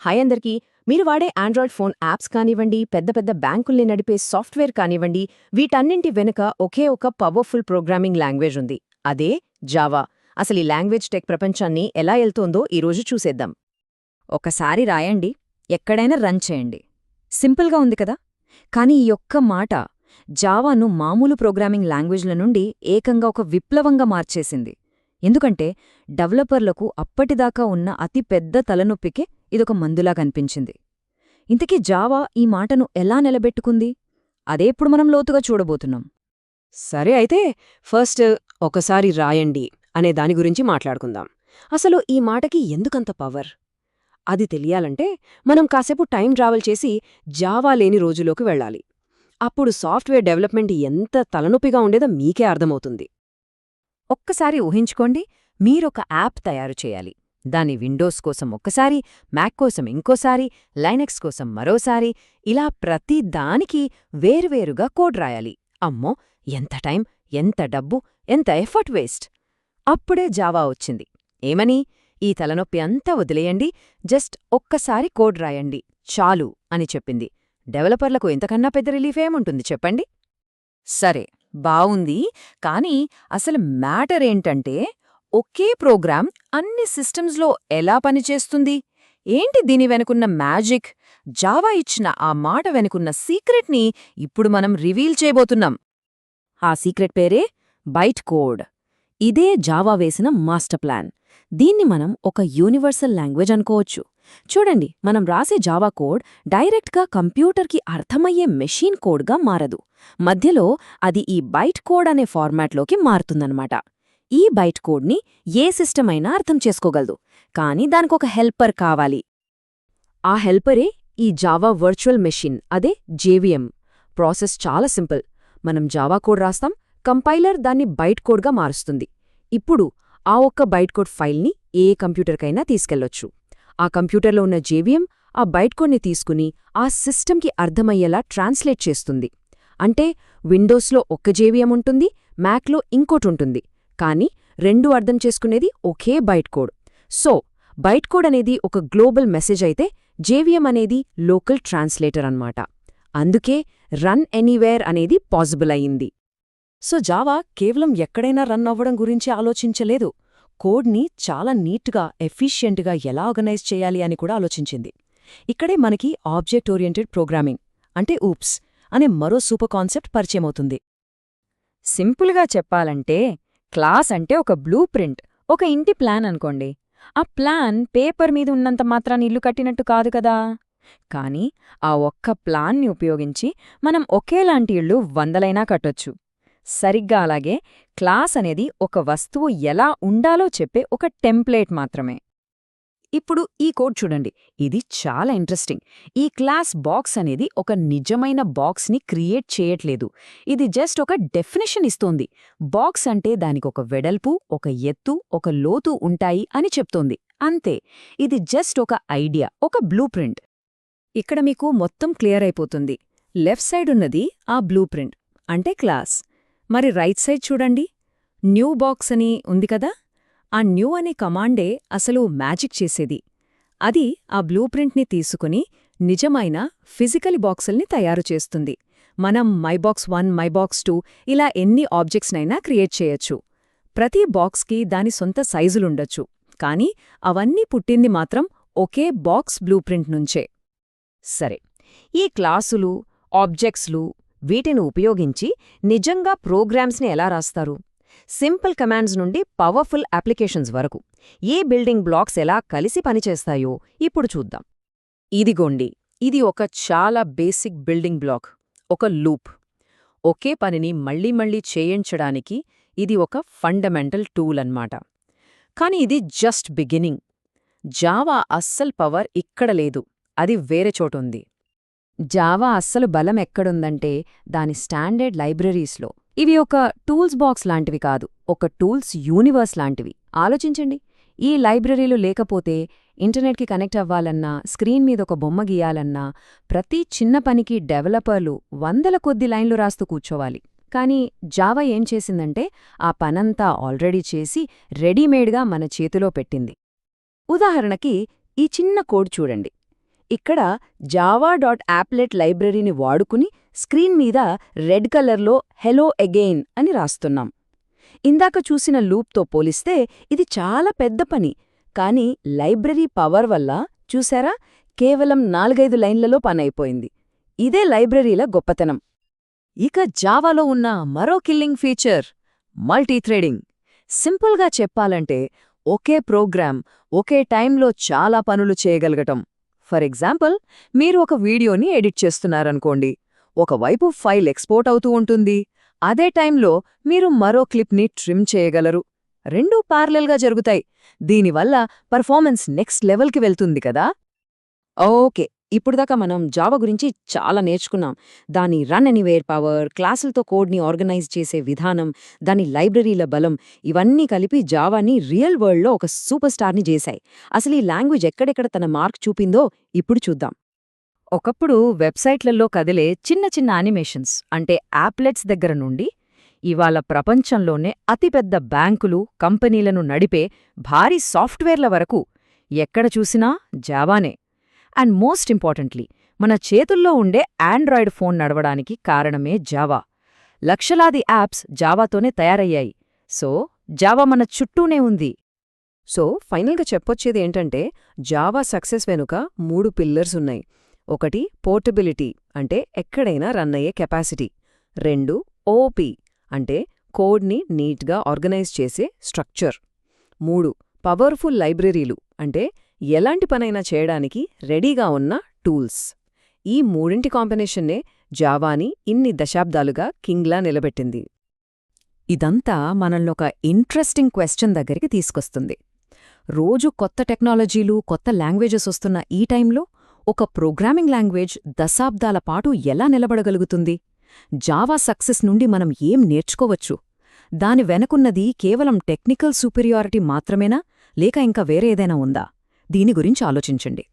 Hi అందరికీ. మీరు వాడే ఆండ్రాయిడ్ ఫోన్ యాప్స్ కానివ్వండి, పెద్ద పెద్ద బ్యాంకుల్ని నడిపే సాఫ్ట్వేర్ కానివ్వండి, వీటన్నింటి వెనుక ఒకే ఒక పవర్ఫుల్ ప్రోగ్రామింగ్ లాంగ్వేజ్ ఉంది. అదే జావా. అసలు ఈ లాంగ్వేజ్ టెక్ ప్రపంచాన్ని ఎలా వెళ్తోందో ఈరోజు చూసేద్దాం. ఒకసారి రాయండి, ఎక్కడైనా రన్ చేయండి. సింపుల్గా ఉంది కదా. కానీ ఈ ఒక్క మాట జావాను మామూలు ప్రోగ్రామింగ్ లాంగ్వేజ్ల నుండి ఏకంగా ఒక విప్లవంగా మార్చేసింది. ఎందుకంటే డెవలపర్లకు అప్పటిదాకా ఉన్న అతిపెద్ద తలనొప్పికే ఇదొక మందులా కనిపించింది. ఇంతకీ జావా ఈ మాటను ఎలా నిలబెట్టుకుంది? అదేప్పుడు మనం లోతుగా చూడబోతున్నాం. సరే అయితే ఫస్ట్ ఒకసారి రాయండి అనే దాని గురించి మాట్లాడుకుందాం. అసలు ఈ మాటకి ఎందుకంత పవర్? అది తెలియాలంటే మనం కాసేపు టైం ట్రావెల్ చేసి జావా లేని రోజులోకి వెళ్ళాలి. అప్పుడు సాఫ్ట్వేర్ డెవలప్మెంట్ ఎంత తలనొప్పిగా ఉండేదో మీకే అర్థమవుతుంది. ఒక్కసారి ఊహించుకోండి, మీరొక యాప్ తయారు చేయాలి. దాని విండోస్ కోసం ఒక్కసారి, మ్యాక్ కోసం ఇంకోసారి, లైనక్స్ కోసం మరోసారి, ఇలా ప్రతి దానికి వేర్వేరుగా కోడ్ రాయాలి. అమ్మో, ఎంత టైం, ఎంత డబ్బు, ఎంత ఎఫర్ట్ వేస్ట్! అప్పుడే జావా వచ్చింది. ఏమని? ఈ తలనొప్పి అంతా వదిలేయండి, జస్ట్ ఒక్కసారి కోడ్ రాయండి చాలు అని చెప్పింది. డెవలపర్లకు ఇంతకన్నా పెద్ద రిలీఫేముంటుంది చెప్పండి? సరే, బావుంది. కానీ అసలు మ్యాటర్ ఏంటంటే, ఒకే ప్రోగ్రామ్ అన్ని సిస్టమ్స్లో ఎలా పనిచేస్తుంది? ఏంటి దీని వెనుకున్న మ్యాజిక్? జావా ఇచ్చిన ఆ మాట వెనుకున్న సీక్రెట్ని ఇప్పుడు మనం రివీల్ చేయబోతున్నాం. ఆ సీక్రెట్ పేరే బైట్ కోడ్. ఇదే జావా వేసిన మాస్టర్ ప్లాన్. దీన్ని మనం ఒక యూనివర్సల్ లాంగ్వేజ్ అనుకోవచ్చు. చూడండి, మనం రాసే జావా కోడ్ డైరెక్ట్గా కంప్యూటర్కి అర్థమయ్యే మెషీన్ కోడ్గా మారదు. మధ్యలో అది ఈ బైట్ కోడ్ అనే ఫార్మాట్లోకి మారుతుందన్నమాట. ఈ బైట్ కోడ్ని ఏ సిస్టమ్ అయినా అర్థం చేసుకోగలదు, కానీ దానికొక హెల్పర్ కావాలి. ఆ హెల్పరే ఈ జావా వర్చువల్ మెషిన్, అదే జేవిఎం. ప్రాసెస్ చాలా సింపుల్. మనం జావా కోడ్ రాస్తాం, కంపైలర్ దాన్ని బైట్ కోడ్గా మారుస్తుంది. ఇప్పుడు ఆ ఒక్క బైట్ కోడ్ ఫైల్ని ఏ కంప్యూటర్కైనా తీసుకెళ్లొచ్చు. ఆ కంప్యూటర్లో ఉన్న జేవిఎం ఆ బైట్ కోడ్ని తీసుకుని ఆ సిస్టమ్కి అర్థమయ్యేలా ట్రాన్స్లేట్ చేస్తుంది. అంటే విండోస్లో ఒక్క జేవిఎం ఉంటుంది, మ్యాక్లో ఇంకోటుంటుంది, కానీ రెండూ అర్థం చేసుకునేది ఒకే byte code. So byte code అనేది ఒక గ్లోబల్ మెసేజ్ అయితే, జేవిఎం అనేది లోకల్ ట్రాన్స్లేటర్ అన్నమాట. అందుకే రన్ ఎనీవేర్ అనేది పాసిబుల్ అయింది. సో జావా కేవలం ఎక్కడైనా రన్ అవ్వడం గురించి ఆలోచించలేదు, కోడ్ని చాలా నీట్గా, ఎఫిషియెంట్గా ఎలా ఆర్గనైజ్ చేయాలి అని కూడా ఆలోచించింది. ఇక్కడే మనకి ఆబ్జెక్ట్ ఓరియంటెడ్ ప్రోగ్రామింగ్, అంటే ఊప్స్ అనే మరో సూపర్ కాన్సెప్ట్ పరిచయమవుతుంది. సింపుల్గా చెప్పాలంటే, క్లాస్ అంటే ఒక బ్లూ ప్రింట్, ఒక ఇంటి ప్లాన్ అనుకోండి. ఆ ప్లాన్ పేపర్ మీద ఉన్నంత మాత్రాన్ని ఇల్లు కట్టినట్టు కాదు కదా. కానీ ఆ ఒక్క ప్లాన్ని ఉపయోగించి మనం ఒకేలాంటి ఇళ్ళు 100లైనా కట్టొచ్చు. సరిగ్గా అలాగే క్లాస్ అనేది ఒక వస్తువు ఎలా ఉండాలో చెప్పే ఒక టెంప్లేట్ మాత్రమే. ఇప్పుడు ఈ కోడ్ చూడండి, ఇది చాలా ఇంట్రెస్టింగ్. ఈ క్లాస్ బాక్స్ అనేది ఒక నిజమైన బాక్స్ని క్రియేట్ చేయట్లేదు, ఇది జస్ట్ ఒక డెఫినిషన్ ఇస్తోంది. బాక్స్ అంటే దానికొక వెడల్పు, ఒక ఎత్తు, ఒక లోతు ఉంటాయి అని చెప్తోంది. అంతే, ఇది జస్ట్ ఒక ఐడియా, ఒక బ్లూ ప్రింట్. ఇక్కడ మీకు మొత్తం క్లియర్ అయిపోతుంది. లెఫ్ట్ సైడ్ ఉన్నది ఆ బ్లూ ప్రింట్, అంటే క్లాస్. మరి రైట్ సైడ్ చూడండి, న్యూ బాక్స్ అని ఉంది కదా. ఆ న్యూ అనే కమాండే అసలు మ్యాజిక్ చేసేది. అది ఆ బ్లూ ప్రింట్ని తీసుకుని నిజమైన ఫిజికల్ బాక్సుల్ని తయారు చేస్తుంది. మనం మైబాక్స్ 1, మైబాక్స్ 2 ఇలా ఎన్ని ఆబ్జెక్ట్స్నైనా క్రియేట్ చేయొచ్చు. ప్రతి బాక్స్కి దాని సొంత సైజులుండొచ్చు, కానీ అవన్నీ పుట్టింది మాత్రం ఒకే బాక్స్ బ్లూ ప్రింట్ నుంచే. సరే, ఈ క్లాసులు, ఆబ్జెక్ట్స్లు, వీటిని ఉపయోగించి నిజంగా ప్రోగ్రామ్స్ని ఎలా రాస్తారు? సింపుల్ కమాండ్స్ నుండి పవర్ఫుల్ అప్లికేషన్స్ వరకు ఏ బిల్డింగ్ బ్లాక్స్ ఎలా కలిసి పనిచేస్తాయో ఇప్పుడు చూద్దాం. ఇదిగోండి, ఇది ఒక చాలా బేసిక్ బిల్డింగ్ బ్లాక్, ఒక లూప్. ఒకే పనిని మళ్ళీ మళ్ళీ చేయించడానికి ఇది ఒక ఫండమెంటల్ టూల్ అన్నమాట. కాని ఇది జస్ట్ బిగినింగ్. జావా అస్సలు పవర్ ఇక్కడ లేదు, అది వేరే చోటుంది. జావా అస్సలు బలం ఎక్కడుందంటే దాని స్టాండర్డ్ లైబ్రరీస్లో. ఇవి ఒక టూల్స్ బాక్స్ లాంటివి కాదు, ఒక టూల్స్ యూనివర్స్ లాంటివి. ఆలోచించండి, ఈ లైబ్రరీలు లేకపోతే ఇంటర్నెట్కి కనెక్ట్ అవ్వాలన్నా, స్క్రీన్ మీద ఒక బొమ్మ గీయాలన్నా, ప్రతి చిన్న పనికి డెవలపర్లు 100ల కొద్ది లైన్లు రాస్తూ కూర్చోవాలి. కానీ జావా ఏం చేసిందంటే ఆ పనంతా ఆల్రెడీ చేసి రెడీమేడ్గా మన చేతిలో పెట్టింది. ఉదాహరణకి ఈ చిన్న కోడ్ చూడండి. ఇక్కడ java.applet లైబ్రరీని వాడుకుని స్క్రీన్ మీద రెడ్ కలర్లో హెలో అగెయిన్ అని రాస్తున్నాం. ఇందాక చూసిన లూప్తో పోలిస్తే ఇది చాలా పెద్ద పని, కానీ లైబ్రరీ పవర్ వల్ల చూసారా కేవలం 4-5 లైన్లలో పనైపోయింది. ఇదే లైబ్రరీల గొప్పతనం. ఇక జావాలో ఉన్న మరో కిల్లింగ్ ఫీచర్ మల్టీథ్రెడింగ్. సింపుల్గా చెప్పాలంటే ఒకే ప్రోగ్రామ్ ఒకే టైంలో చాలా పనులు చేయగలగటం. ఫర్ ఎగ్జాంపుల్, మీరు ఒక వీడియోని ఎడిట్ చేస్తున్నారనుకోండి, ఒకవైపు ఫైల్ ఎక్స్పోర్ట్ అవుతూ ఉంటుంది, అదే టైంలో మీరు మరో క్లిప్ని ట్రిమ్ చేయగలరు. రెండూ ప్యారలల్గా జరుగుతాయి. దీనివల్ల పర్ఫార్మెన్స్ నెక్స్ట్ లెవెల్కి వెళ్తుంది కదా. ఓకే, ఇప్పుడుదాకా మనం జావా గురించి చాలా నేర్చుకున్నాం. దాని రన్ ఎనీవేర్ పవర్, క్లాసులతో కోడ్ని ఆర్గనైజ్ చేసే విధానం, దాని లైబ్రరీల బలం, ఇవన్నీ కలిపి జావాని రియల్ వరల్డ్లో ఒక సూపర్ స్టార్ని చేశాయి. అసలు ఈ లాంగ్వేజ్ ఎక్కడెక్కడ తన మార్క్ చూపిందో ఇప్పుడు చూద్దాం. ఒకప్పుడు వెబ్సైట్లలో కదిలే చిన్న చిన్న యానిమేషన్స్ అంటే యాప్లెట్స్ దగ్గర నుండి ఇవాళ ప్రపంచంలోనే అతిపెద్ద బ్యాంకులు, కంపెనీలను నడిపే భారీ సాఫ్ట్వేర్ల వరకు ఎక్కడ చూసినా జావానే. అండ్ మోస్ట్ ఇంపార్టెంట్లీ, మన చేతుల్లో ఉండే ఆండ్రాయిడ్ ఫోన్ నడవడానికి కారణమే జావా. లక్షలాది యాప్స్ జావాతోనే తయారయ్యాయి. సో జావా మన చుట్టూనే ఉంది. సో ఫైనల్గా చెప్పొచ్చేది ఏంటంటే, జావా సక్సెస్ వెనుక 3 పిల్లర్స్ ఉన్నాయి. 1 పోర్టబిలిటీ అంటే ఎక్కడైనా రన్ అయ్యే కెపాసిటీ. 2 ఓపీ అంటే కోడ్ని నీట్గా ఆర్గనైజ్ చేసే స్ట్రక్చర్. 3 పవర్ఫుల్ లైబ్రరీలు అంటే ఎలాంటి పనైనా చేయడానికి రెడీగా ఉన్న టూల్స్. ఈ 3 కాంబినేషన్నే జావాని ఇన్ని దశాబ్దాలుగా కింగ్లా నిలబెట్టింది. ఇదంతా మనల్నొక ఇంట్రెస్టింగ్ క్వెశ్చన్ దగ్గరికి తీసుకొస్తుంది. రోజు కొత్త టెక్నాలజీలు, కొత్త లాంగ్వేజెస్ వస్తున్న ఈ టైంలో ఒక ప్రోగ్రామింగ్ లాంగ్వేజ్ దశాబ్దాల పాటు ఎలా నిలబడగలుగుతుంది? జావా సక్సెస్ నుండి మనం ఏం నేర్చుకోవచ్చు? దాని వెనకున్నది కేవలం టెక్నికల్ సూపీరియారిటీ మాత్రమేనా, లేక ఇంకా వేరే ఏదైనా ఉందా? దీని గురించి ఆలోచించండి.